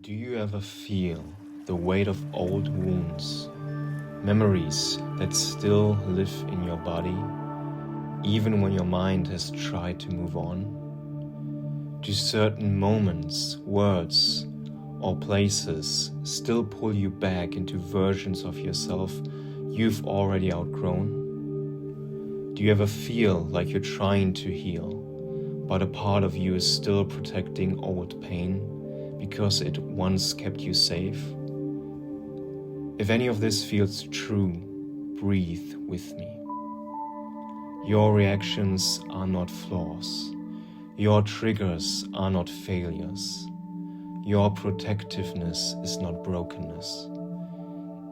Do you ever feel the weight of old wounds, memories that still live in your body, even when your mind has tried to move on? Do certain moments, words, or places still pull you back into versions of yourself you've already outgrown? Do you ever feel like you're trying to heal, but a part of you is still protecting old pain because it once kept you safe? If any of this feels true, breathe with me. Your reactions are not flaws. Your triggers are not failures. Your protectiveness is not brokenness.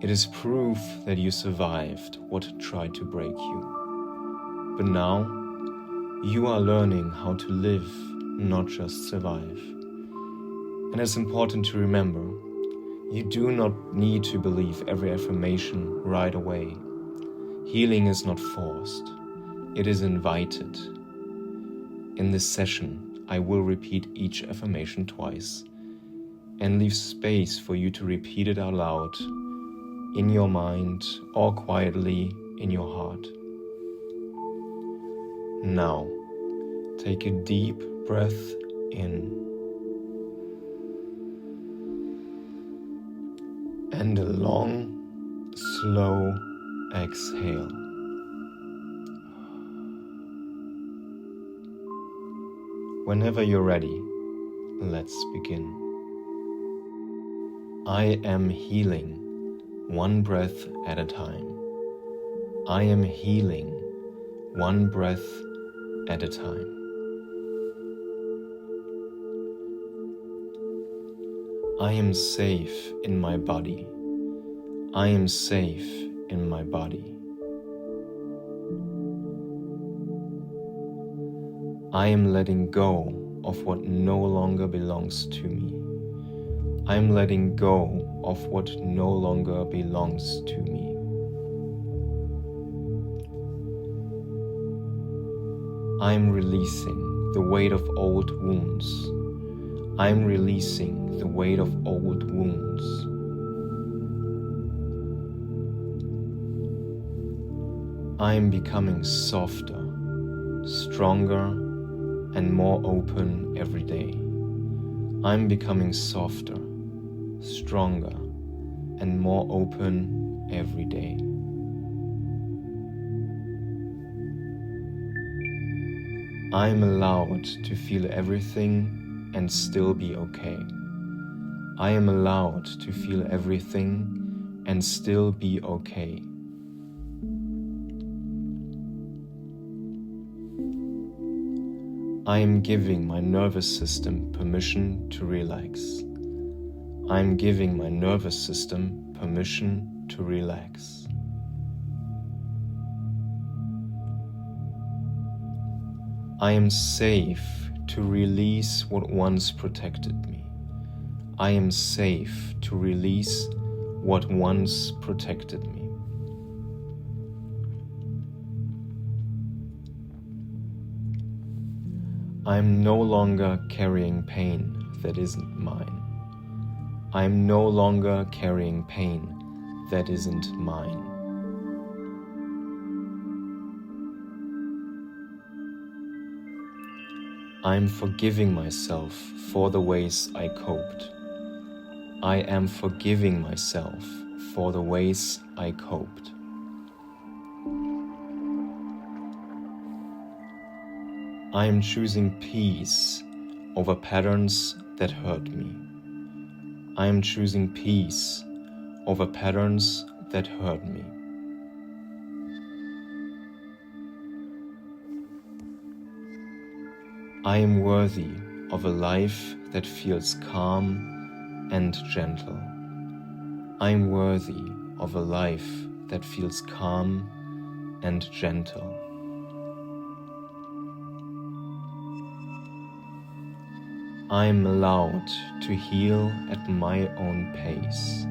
It is proof that you survived what tried to break you. But now, you are learning how to live, not just survive. And it's important to remember, you do not need to believe every affirmation right away. Healing is not forced. It is invited. In this session, I will repeat each affirmation twice and leave space for you to repeat it out loud in your mind or quietly in your heart. Now, take a deep breath in and a long, slow exhale. Whenever you're ready, let's begin. I am healing one breath at a time. I am healing one breath at a time. I am safe in my body. I am safe in my body. I am letting go of what no longer belongs to me. I am letting go of what no longer belongs to me. I am releasing the weight of old wounds. I am releasing the weight of old wounds. I am becoming softer, stronger, and more open every day. I am becoming softer, stronger, and more open every day. I am allowed to feel everything and still be okay. I am allowed to feel everything and still be okay. I am giving my nervous system permission to relax. I am giving my nervous system permission to relax. I am safe to release what once protected me. I am safe to release what once protected me. I am no longer carrying pain that isn't mine. I am no longer carrying pain that isn't mine. I am forgiving myself for the ways I coped. I am forgiving myself for the ways I coped. I am choosing peace over patterns that hurt me. I am choosing peace over patterns that hurt me. I am worthy of a life that feels calm and gentle. I am worthy of a life that feels calm and gentle. I am allowed to heal at my own pace.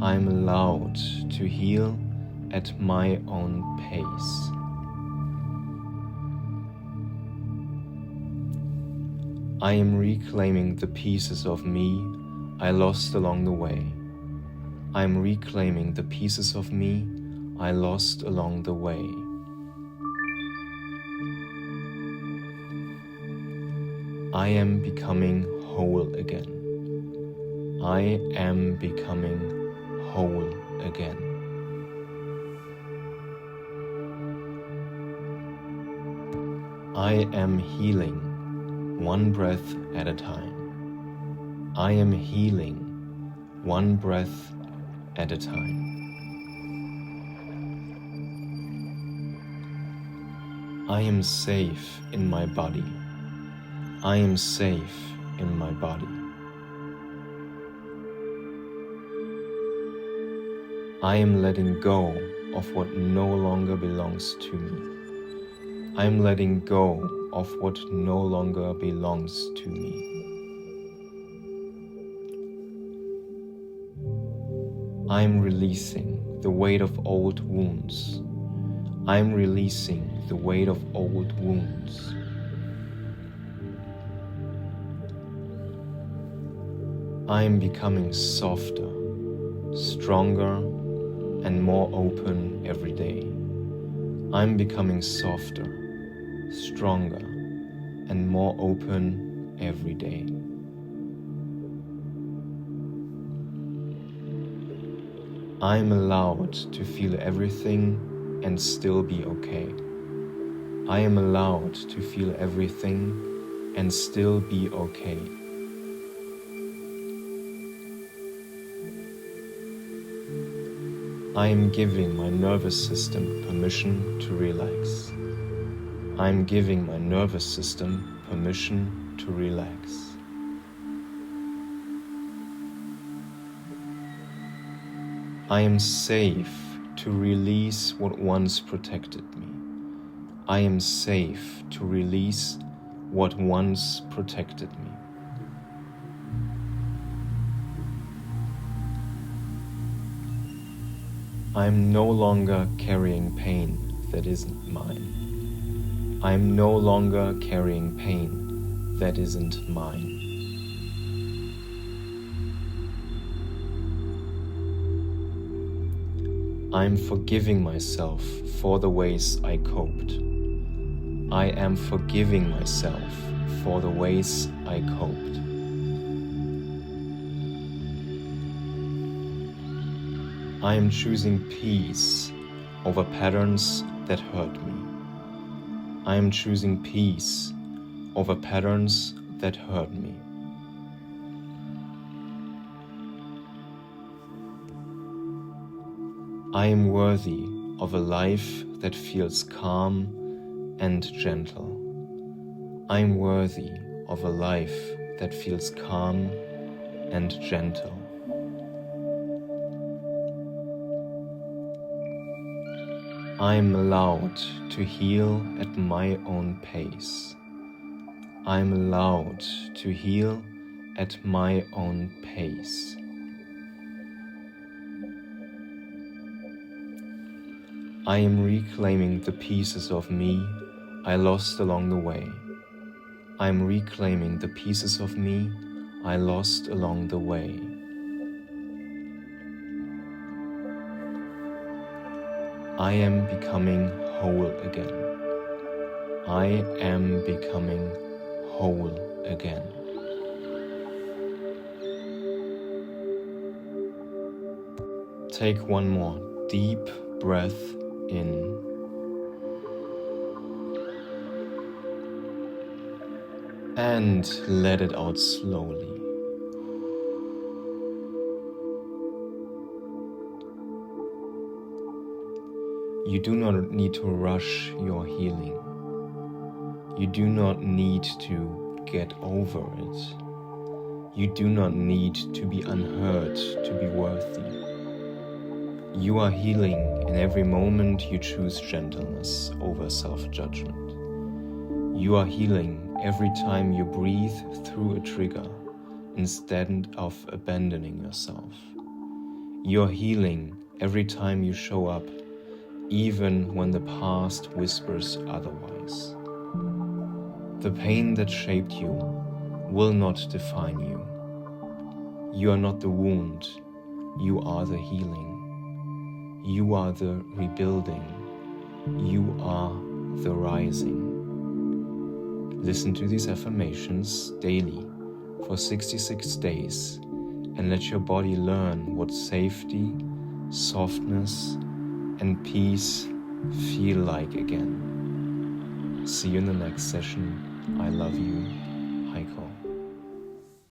I am allowed to heal at my own pace. I am reclaiming the pieces of me I lost along the way. I am reclaiming the pieces of me I lost along the way. I am becoming whole again. I am becoming whole again. I am healing one breath at a time. I am healing one breath at a time. I am safe in my body. I am safe in my body. I am letting go of what no longer belongs to me. I am letting go of what no longer belongs to me. I am releasing the weight of old wounds. I am releasing the weight of old wounds. I am becoming softer, stronger, and more open every day. I am becoming softer, stronger, and more open every day. I am allowed to feel everything and still be okay. I am allowed to feel everything and still be okay. I am giving my nervous system permission to relax. I am giving my nervous system permission to relax. I am safe to release what once protected me. I am safe to release what once protected me. I am no longer carrying pain that isn't mine. I am no longer carrying pain that isn't mine. I am forgiving myself for the ways I coped. I am forgiving myself for the ways I coped. I am choosing peace over patterns that hurt me. I am choosing peace over patterns that hurt me. I am worthy of a life that feels calm and gentle. I am worthy of a life that feels calm and gentle. I am allowed to heal at my own pace. I am allowed to heal at my own pace. I am reclaiming the pieces of me I lost along the way. I am reclaiming the pieces of me I lost along the way. I am becoming whole again. I am becoming whole again. Take one more deep breath in. And let it out slowly. You do not need to rush your healing. You do not need to get over it. You do not need to be unheard to be worthy. You are healing in every moment you choose gentleness over self-judgment. You are healing every time you breathe through a trigger instead of abandoning yourself. You are healing every time you show up, even when the past whispers otherwise. The pain that shaped you will not define you. You are not the wound, you are the healing. You are the rebuilding, you are the rising. Listen to these affirmations daily for 66 days and let your body learn what safety, softness, and peace feel like again. See you in the next session. I love you, Heiko.